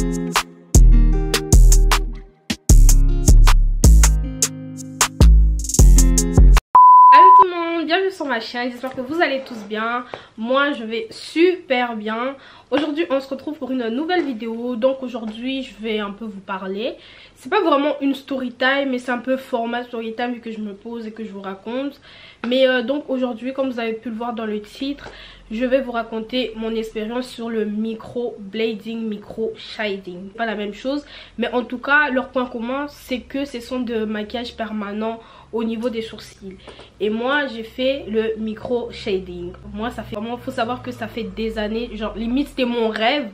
Bienvenue sur ma chaîne, j'espère que vous allez tous bien. Moi je vais super bien. Aujourd'hui on se retrouve pour une nouvelle vidéo. Donc aujourd'hui je vais un peu vous parler. C'est pas vraiment une story time, mais c'est un peu format story time vu que je me pose et que je vous raconte. Mais donc aujourd'hui, comme vous avez pu le voir dans le titre, je vais vous raconter mon expérience sur le micro blading, micro shading. Pas la même chose, mais en tout cas leur point commun c'est que ce sont de maquillage permanent au niveau des sourcils. Et moi j'ai fait le micro shading. Moi ça fait vraiment, faut savoir que ça fait des années, genre limite c'était mon rêve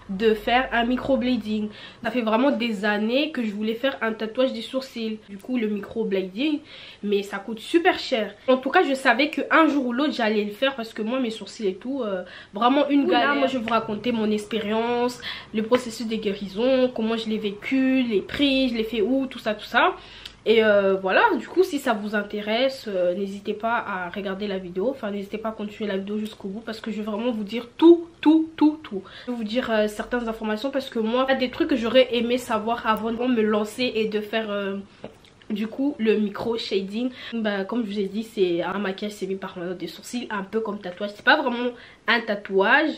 de faire un micro blading. Ça fait vraiment des années que je voulais faire un tatouage des sourcils, du coup le micro blading, mais ça coûte super cher. En tout cas je savais qu'un jour ou l'autre j'allais le faire parce que moi mes sourcils et tout, vraiment une galère. Moi je vais vous raconter mon expérience, le processus de guérison, comment je l'ai vécu, les prix, je l'ai fait où, tout ça. Et voilà, du coup si ça vous intéresse, n'hésitez pas à regarder la vidéo, enfin n'hésitez pas à continuer la vidéo jusqu'au bout parce que je vais vraiment vous dire tout. Je vais vous dire certaines informations parce que moi, il y a des trucs que j'aurais aimé savoir avant de me lancer et de faire du coup le micro shading. Bah, comme je vous ai dit, c'est un maquillage semi-permanent des sourcils, un peu comme tatouage. C'est pas vraiment un tatouage,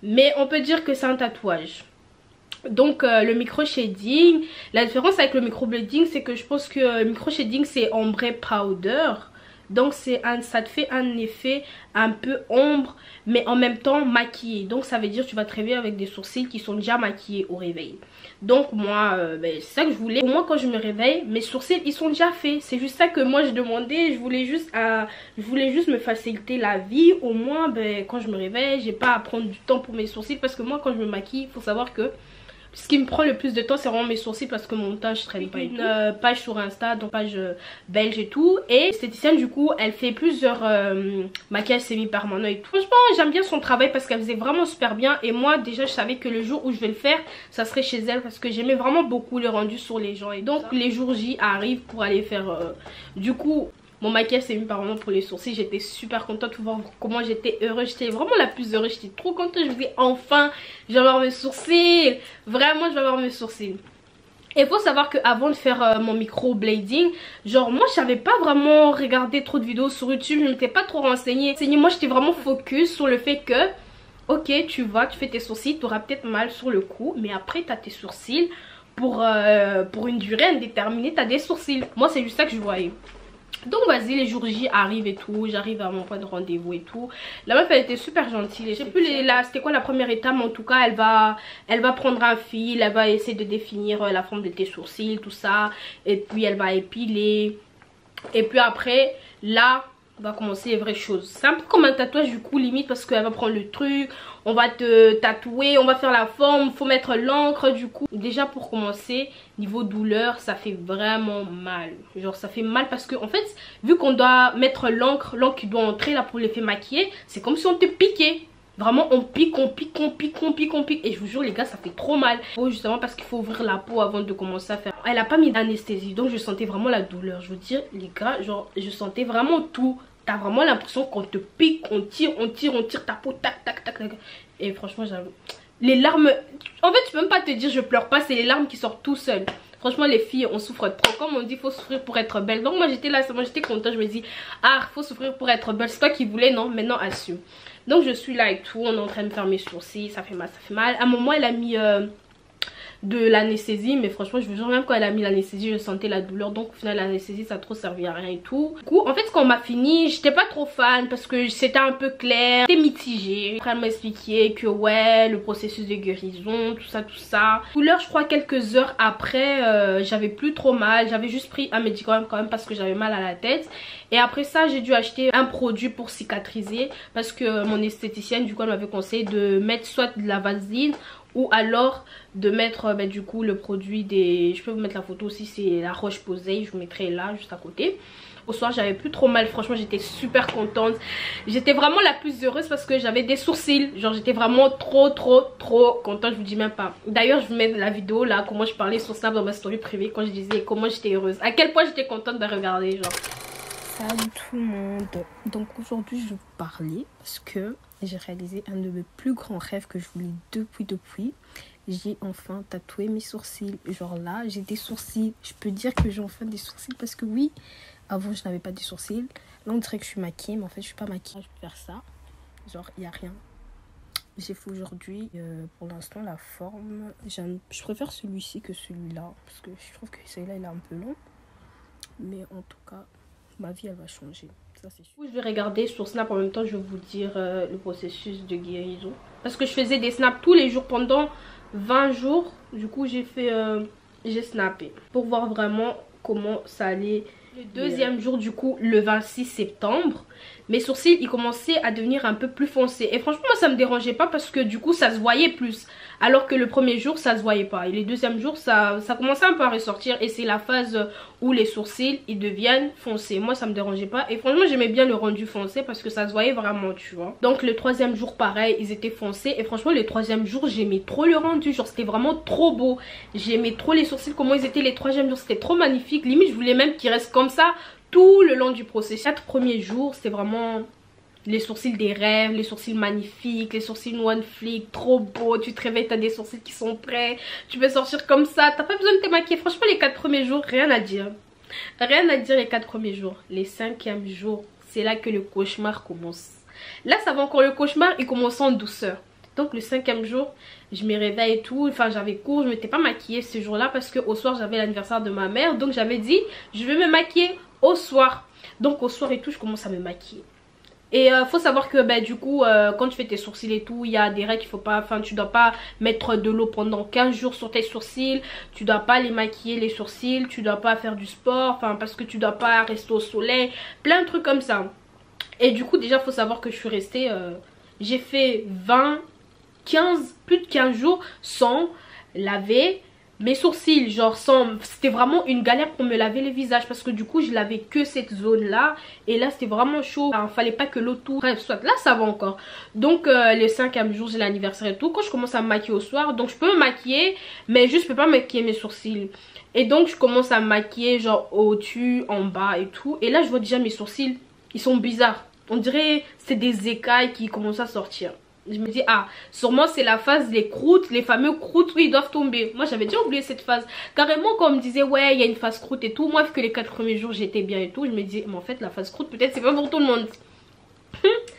mais on peut dire que c'est un tatouage. Donc le micro shading, la différence avec le micro blading c'est que je pense que le micro shading c'est ombre powder. Donc ça te fait un effet un peu ombre mais en même temps maquillé. Donc ça veut dire que tu vas te réveiller avec des sourcils qui sont déjà maquillés au réveil. Donc moi c'est ça que je voulais. Pour moi quand je me réveille, mes sourcils ils sont déjà faits. C'est juste ça que moi je demandais. Je voulais juste me faciliter la vie. Au moins quand je me réveille, j'ai pas à prendre du temps pour mes sourcils. Parce que moi quand je me maquille, il faut savoir que ce qui me prend le plus de temps c'est vraiment mes sourcils parce que mon teint je traîne pas et tout. Page sur Insta, donc page belge et tout. Et l'esthéticienne du coup elle fait plusieurs maquillages semi-permanents et tout. Franchement j'aime bien son travail parce qu'elle faisait vraiment super bien. Et moi déjà je savais que le jour où je vais le faire ça serait chez elle parce que j'aimais vraiment beaucoup le rendu sur les gens. Et donc les jours J arrivent pour aller faire du coup mon maquillage semi-permanent pour les sourcils. J'étais super contente de voir comment j'étais heureuse. J'étais vraiment la plus heureuse. J'étais trop contente. Je me disais enfin je vais avoir mes sourcils. Vraiment je vais avoir mes sourcils. Et il faut savoir que avant de faire mon micro blading, genre moi je savais pas vraiment regarder trop de vidéos sur YouTube. Je m'étais pas trop renseignée. Moi j'étais vraiment focus sur le fait que ok tu fais tes sourcils, tu auras peut-être mal sur le cou, mais après tu as tes sourcils pour une durée indéterminée. Tu as des sourcils. Moi c'est juste ça que je voyais. Donc vas-y, les jours J arrivent et tout, j'arrive à mon point de rendez-vous et tout. La meuf elle était super gentille. Je sais plus c'était quoi la première étape, mais en tout cas elle va prendre un fil, elle va essayer de définir la forme de tes sourcils, tout ça. Et puis elle va épiler. Et puis après là va commencer les vraies choses. C'est un peu comme un tatouage du coup limite parce qu'elle va prendre le truc, on va te tatouer, on va faire la forme, faut mettre l'encre du coup. Déjà pour commencer, niveau douleur ça fait vraiment mal. Genre ça fait mal parce que en fait vu qu'on doit mettre l'encre qui doit entrer là pour l'effet maquillé, c'est comme si on te piquait. Vraiment on pique. Et je vous jure les gars ça fait trop mal. Justement parce qu'il faut ouvrir la peau avant de commencer à faire. Elle a pas mis d'anesthésie donc je sentais vraiment la douleur. Je veux dire les gars, genre je sentais vraiment tout. T'as vraiment l'impression qu'on te pique, on tire ta peau, tac. Et franchement j'avoue, les larmes, en fait je peux même pas te dire je pleure pas, c'est les larmes qui sortent tout seul. Franchement les filles on souffre trop, comme on dit faut souffrir pour être belle. Donc moi j'étais là, moi j'étais contente, je me dis ah faut souffrir pour être belle, c'est toi qui voulais, non maintenant assume. Donc je suis là et tout, on est en train de faire mes sourcils, ça fait mal. À un moment elle a mis de l'anesthésie, mais franchement je vous jure même quand elle a mis l'anesthésie je sentais la douleur. Donc au final l'anesthésie ça a trop servi à rien et tout. Du coup en fait quand on m'a fini j'étais pas trop fan parce que c'était un peu clair, c'était mitigé. Après elle m'a expliqué que ouais le processus de guérison, tout ça. Douleur je crois quelques heures après j'avais plus trop mal, j'avais juste pris un médicament quand même parce que j'avais mal à la tête. Et après ça j'ai dû acheter un produit pour cicatriser parce que mon esthéticienne du coup elle m'avait conseillé de mettre soit de la vaseline ou alors de mettre du coup le produit des, je peux vous mettre la photo aussi, c'est la roche posay, je vous mettrai là juste à côté. Au soir j'avais plus trop mal, franchement j'étais super contente, j'étais vraiment la plus heureuse parce que j'avais des sourcils, genre j'étais vraiment trop contente, je vous dis même pas. D'ailleurs je vous mets la vidéo là, comment je parlais sur Snap dans ma story privée quand je disais comment j'étais heureuse, à quel point j'étais contente de regarder genre. Salut tout le monde, donc aujourd'hui je vais vous parler parce que j'ai réalisé un de mes plus grands rêves que je voulais depuis. j'ai enfin tatoué mes sourcils. Genre là, j'ai des sourcils. Je peux dire que j'ai enfin des sourcils parce que oui, avant je n'avais pas des sourcils. Là, on dirait que je suis maquillée, mais en fait, je suis pas maquillée. Je peux faire ça. Genre, il n'y a rien. J'ai fait aujourd'hui, pour l'instant, la forme. Je préfère celui-ci que celui-là. Parce que je trouve que celui-là, il est un peu long. Mais en tout cas, ma vie, elle va changer. Ça, c'est sûr. Je vais regarder sur Snap en même temps. Je vais vous dire le processus de guérison. Parce que je faisais des snaps tous les jours pendant 20 jours. Du coup, j'ai snappé. Pour voir vraiment comment ça allait. Le deuxième jour, du coup, le 26 septembre, mes sourcils, ils commençaient à devenir un peu plus foncés. Et franchement, moi, ça me dérangeait pas parce que du coup, ça se voyait plus. Alors que le premier jour, ça se voyait pas. Et le deuxième jour, ça commençait un peu à ressortir. Et c'est la phase où les sourcils, ils deviennent foncés. Moi, ça me dérangeait pas. Et franchement, j'aimais bien le rendu foncé parce que ça se voyait vraiment, tu vois. Donc, le troisième jour, pareil, ils étaient foncés. Et franchement, le troisième jour, j'aimais trop le rendu. Genre, c'était vraiment trop beau. J'aimais trop les sourcils, comment ils étaient les troisièmes jours. C'était trop magnifique. Limite, je voulais même qu'ils restent comme ça tout le long du processus. 4 premiers jours, c'était vraiment les sourcils des rêves, les sourcils magnifiques, les sourcils one flick, trop beau. Tu te réveilles, t'as des sourcils qui sont prêts, tu peux sortir comme ça, t'as pas besoin de te maquiller. Franchement, les 4 premiers jours, rien à dire. Rien à dire les 4 premiers jours. Les 5e jours, c'est là que le cauchemar commence. Là, ça va encore, le cauchemar, il commence en douceur. Donc le 5e jour, je me réveille et tout. Enfin, j'avais cours, je m'étais pas maquillée ce jour-là parce qu'au soir, j'avais l'anniversaire de ma mère. Donc j'avais dit, je vais me maquiller au soir. Donc au soir et tout, je commence à me maquiller. Et faut savoir que bah, du coup quand tu fais tes sourcils et tout, il y a des règles qu'il faut pas, enfin tu dois pas mettre de l'eau pendant 15 jours sur tes sourcils, tu dois pas les maquiller les sourcils, tu dois pas faire du sport, enfin parce que tu dois pas rester au soleil, plein de trucs comme ça. Et du coup déjà faut savoir que je suis restée, j'ai fait plus de 15 jours sans laver mes sourcils, genre c'était vraiment une galère pour me laver le visage parce que du coup je lavais que cette zone là et là c'était vraiment chaud, enfin, fallait pas que l'eau tout, bref soit là ça va encore. Donc le 5e jour j'ai l'anniversaire et tout, quand je commence à me maquiller au soir, donc je peux me maquiller mais juste je peux pas maquiller mes sourcils. Et donc je commence à me maquiller genre au-dessus, en bas et tout, et là je vois déjà mes sourcils, ils sont bizarres, on dirait c'est des écailles qui commencent à sortir. Je me dis, ah, sûrement c'est la phase des croûtes, les fameux croûtes où ils doivent tomber. Moi j'avais déjà oublié cette phase. Carrément quand on me disait, ouais, il y a une phase croûte et tout. Moi, vu que les 4 premiers jours j'étais bien et tout, je me dis, mais en fait, la phase croûte, peut-être c'est pas pour tout le monde.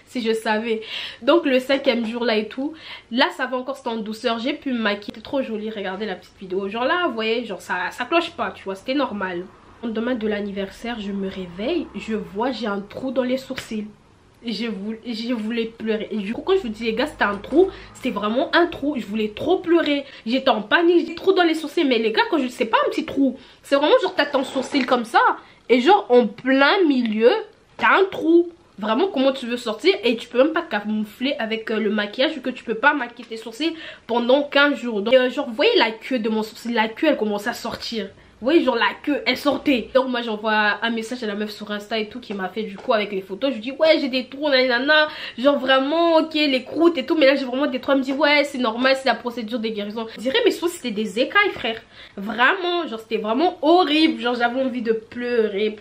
Si je savais. Donc le 5e jour là et tout, là ça va encore, c'était en douceur. J'ai pu me maquiller, c'était trop joli. Regardez la petite vidéo. Genre là, vous voyez, genre ça cloche pas, tu vois, c'était normal. Le lendemain de l'anniversaire, je me réveille, je vois, j'ai un trou dans les sourcils. Je voulais pleurer. Et du coup quand je vous dis les gars c'était un trou, c'était vraiment un trou. Je voulais trop pleurer, j'étais en panique, j'ai trop dans les sourcils. Mais les gars, quand je sais pas un petit trou, c'est vraiment genre t'as ton sourcil comme ça et genre en plein milieu t'as un trou. Vraiment comment tu veux sortir, et tu peux même pas camoufler avec le maquillage vu que tu peux pas maquiller tes sourcils pendant 15 jours. Donc genre vous voyez la queue de mon sourcil, la queue elle commence à sortir. Vous voyez genre la queue elle sortait. Donc moi j'envoie un message à la meuf sur Insta et tout qui m'a fait du coup avec les photos. Je lui dis ouais j'ai des trous nanana, genre vraiment ok les croûtes et tout, mais là j'ai vraiment des trous. Elle me dit ouais c'est normal, c'est la procédure de guérison. Je dirais mais soit c'était des écailles frère. Vraiment genre c'était vraiment horrible. Genre j'avais envie de pleurer.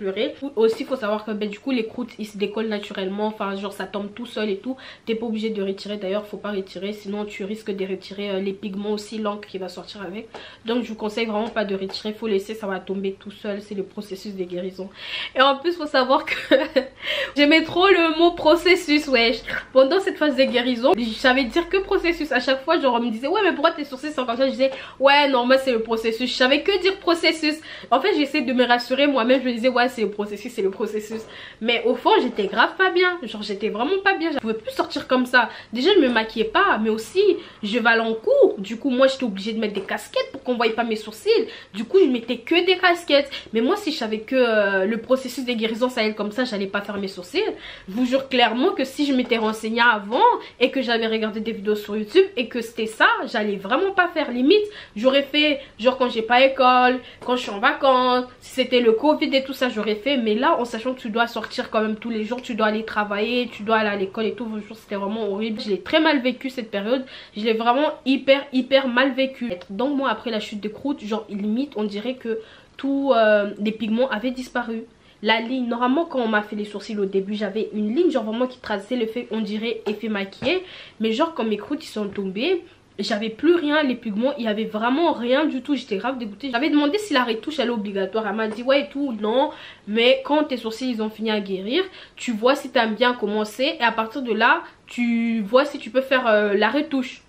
Aussi faut savoir que ben, du coup les croûtes ils se décollent naturellement. Enfin genre ça tombe tout seul et tout. T'es pas obligé de retirer, d'ailleurs faut pas retirer, sinon tu risques de retirer les pigments aussi, l'encre qui va sortir avec. Donc je vous conseille vraiment pas de retirer, faut laisser, ça va tomber tout seul, c'est le processus de guérison. Et en plus faut savoir que j'aimais trop le mot processus, wesh. Pendant cette phase de guérison je savais dire que processus à chaque fois. Genre on me disait ouais mais pourquoi tes sourcils sont comme ça, je disais ouais non moi c'est le processus, je savais que dire processus. En fait j'essaie de me rassurer moi-même, je me disais ouais c'est le processus, c'est le processus, mais au fond j'étais grave pas bien, genre j'étais vraiment pas bien, je pouvais plus sortir comme ça. Déjà je me maquillais pas, mais aussi je vais aller en cours, du coup moi j'étais obligée de mettre des casquettes pour qu'on voyait pas mes sourcils. Du coup je mettais que des casquettes. Mais moi si je savais que le processus de guérison ça allait comme ça, j'allais pas faire mes sourcils. Je vous jure clairement que si je m'étais renseignée avant et que j'avais regardé des vidéos sur YouTube et que c'était ça, j'allais vraiment pas faire. Limite j'aurais fait genre quand j'ai pas école, quand je suis en vacances, si c'était le Covid et tout ça j'aurais fait. Mais là en sachant que tu dois sortir quand même tous les jours, tu dois aller travailler, tu dois aller à l'école et tout, c'était vraiment horrible. Je l'ai très mal vécu cette période, je l'ai vraiment hyper mal vécu. Donc moi après la chute de croûte, genre limite on dirait que tous les pigments avaient disparu. La ligne, normalement quand on m'a fait les sourcils au début j'avais une ligne genre vraiment qui traçait le fait, on dirait effet maquillé. Mais genre quand mes croûtes ils sont tombées, j'avais plus rien, les pigments, il y avait vraiment rien du tout, j'étais grave dégoûtée. J'avais demandé si la retouche elle est obligatoire, elle m'a dit ouais et tout, non, mais quand tes sourcils ils ont fini à guérir, tu vois si t'aimes bien commencer et à partir de là, tu vois si tu peux faire la retouche.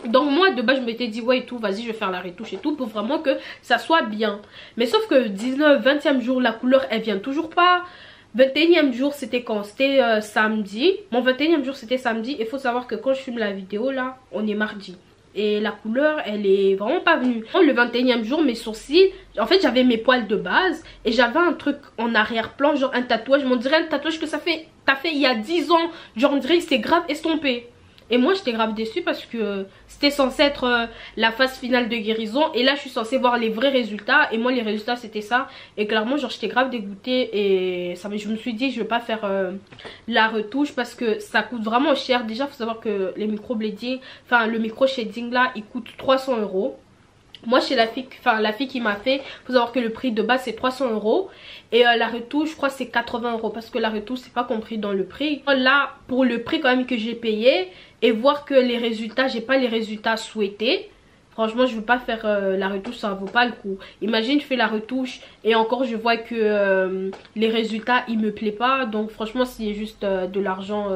Donc moi de base je m'étais dit ouais et tout, vas-y je vais faire la retouche et tout pour vraiment que ça soit bien. Mais sauf que 19, 20e jour la couleur elle vient toujours pas. 21e jour c'était quand? C'était samedi. Mon 21e jour c'était samedi. Il faut savoir que quand je filme la vidéo là, on est mardi. Et la couleur elle est vraiment pas venue. Le 21e jour mes sourcils, en fait j'avais mes poils de base. Et j'avais un truc en arrière-plan, genre un tatouage. On dirait un tatouage que t'as fait il y a 10 ans. Genre on dirait que c'est grave estompé. Et moi j'étais grave déçue parce que c'était censé être la phase finale de guérison. Et là je suis censée voir les vrais résultats. Et moi les résultats c'était ça. Et clairement genre j'étais grave dégoûtée. Et ça, je me suis dit je vais pas faire la retouche parce que ça coûte vraiment cher. Déjà faut savoir que les microblading, enfin le micro shading là il coûte 300 €. Moi chez la fille qui m'a fait, faut savoir que le prix de base c'est 300 € et la retouche je crois c'est 80 € parce que la retouche c'est pas compris dans le prix. Là pour le prix quand même que j'ai payé et voir que les résultats, j'ai pas les résultats souhaités. Franchement je veux pas faire la retouche, ça vaut pas le coup. Imagine je fais la retouche et encore je vois que les résultats ils me plaisent pas. Donc franchement c'est juste de l'argent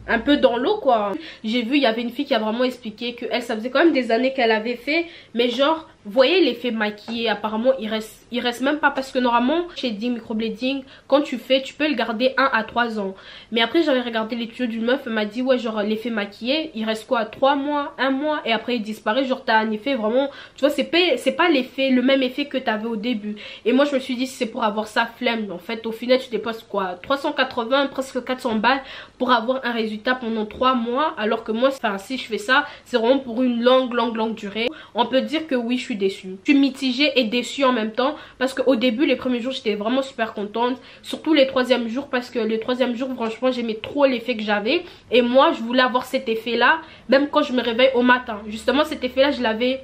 un peu dans l'eau quoi. J'ai vu il y avait une fille qui a vraiment expliqué que elle ça faisait quand même des années qu'elle avait fait, mais genre vous voyez l'effet maquillé apparemment il reste même pas, parce que normalement shading microblading quand tu fais tu peux le garder 1 à 3 ans. Mais après j'avais regardé les tuyaux d'une meuf, elle m'a dit ouais genre l'effet maquillé il reste quoi 3 mois, 1 mois et après il disparaît. Genre t'as un effet vraiment, tu vois c'est pas l'effet, le même effet que t'avais au début. Et moi je me suis dit c'est pour avoir ça flemme. En fait au final tu dépenses quoi 380 presque 400 balles pour avoir un résultat pendant 3 mois, alors que moi enfin si je fais ça c'est vraiment pour une longue durée. On peut dire que oui je suis déçue, je suis mitigée et déçue en même temps, parce qu'au début les premiers jours j'étais vraiment super contente, surtout les 3e jours, parce que les 3e jours franchement j'aimais trop l'effet que j'avais et moi je voulais avoir cet effet là même quand je me réveille au matin. Justement cet effet là je l'avais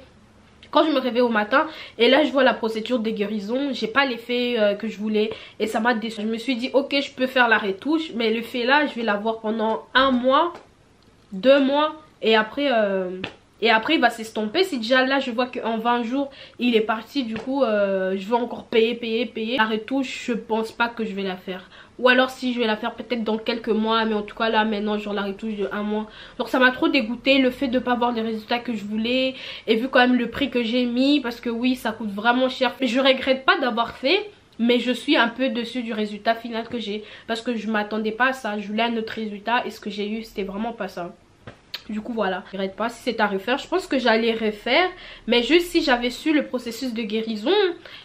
quand je me réveille au matin, et là je vois la procédure de guérison, j'ai pas l'effet que je voulais et ça m'a déçue. Je me suis dit ok je peux faire la retouche, mais l'effet là je vais l'avoir pendant 1 mois, 2 mois et après il va s'estomper. Si déjà là je vois qu'en 20 jours il est parti, du coup je vais encore payer. La retouche je pense pas que je vais la faire, ou alors si je vais la faire peut-être dans quelques mois, mais en tout cas là maintenant genre la retouche de 1 mois. Donc ça m'a trop dégoûté le fait de pas avoir les résultats que je voulais, et vu quand même le prix que j'ai mis, parce que oui ça coûte vraiment cher. Je regrette pas d'avoir fait, mais je suis un peu déçue du résultat final que j'ai, parce que je m'attendais pas à ça. Je voulais un autre résultat et ce que j'ai eu c'était vraiment pas ça. Du coup voilà, je regrette pas. Si c'est à refaire, je pense que j'allais refaire, mais juste si j'avais su le processus de guérison,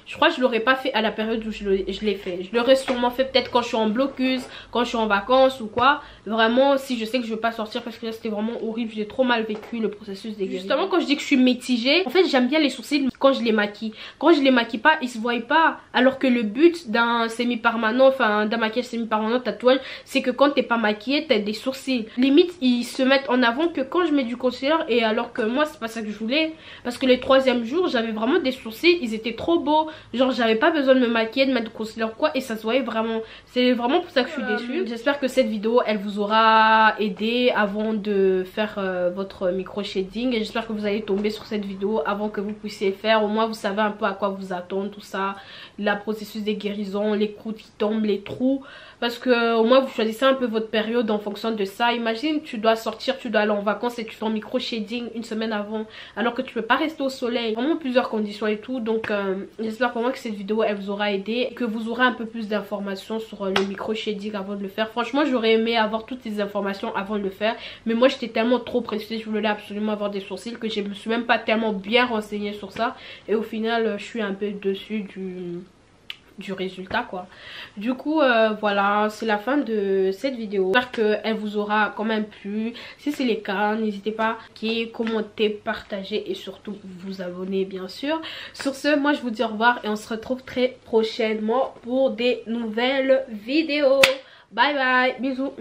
je crois que je l'aurais pas fait à la période où je l'ai fait. Je l'aurais sûrement fait peut-être quand je suis en blocus, quand je suis en vacances ou quoi. Vraiment si je sais que je vais pas sortir, parce que là c'était vraiment horrible, j'ai trop mal vécu le processus de guérison. Justement quand je dis que je suis mitigée, en fait j'aime bien les sourcils quand je les maquille. Quand je les maquille pas ils se voient pas, alors que le but d'un semi-permanent, enfin d'un maquillage semi-permanent tatouage, c'est que quand t'es pas maquillée t'as des sourcils. Limite ils se mettent en avant que quand je mets du concealer, et alors que moi c'est pas ça que je voulais, parce que les 3e jours j'avais vraiment des sourcils, ils étaient trop beaux, genre j'avais pas besoin de me maquiller, de mettre du concealer quoi, et ça se voyait vraiment. C'est vraiment pour ça que je suis déçue. J'espère que cette vidéo elle vous aura aidé avant de faire votre micro shading, et j'espère que vous allez tomber sur cette vidéo avant que vous puissiez faire. Au moins vous savez un peu à quoi vous attendre, tout ça, la processus des guérisons, les croûtes qui tombent, les trous, parce que au moins vous choisissez un peu votre période en fonction de ça. Imagine tu dois sortir, tu dois aller en vacances et tu fais un micro shading une semaine avant, alors que tu peux pas rester au soleil. Vraiment plusieurs conditions et tout. Donc j'espère vraiment que cette vidéo elle vous aura aidé, que vous aurez un peu plus d'informations sur le micro shading avant de le faire. Franchement j'aurais aimé avoir toutes ces informations avant de le faire, mais moi j'étais tellement trop pressée, je voulais absolument avoir des sourcils, que je me suis même pas tellement bien renseignée sur ça, et au final je suis un peu dessus du résultat quoi. Du coup voilà, c'est la fin de cette vidéo. J'espère qu'elle vous aura quand même plu. Si c'est le cas, n'hésitez pas à liker, commenter, partager et surtout vous abonner bien sûr. Sur ce, moi je vous dis au revoir et on se retrouve très prochainement pour des nouvelles vidéos. Bye bye, bisous.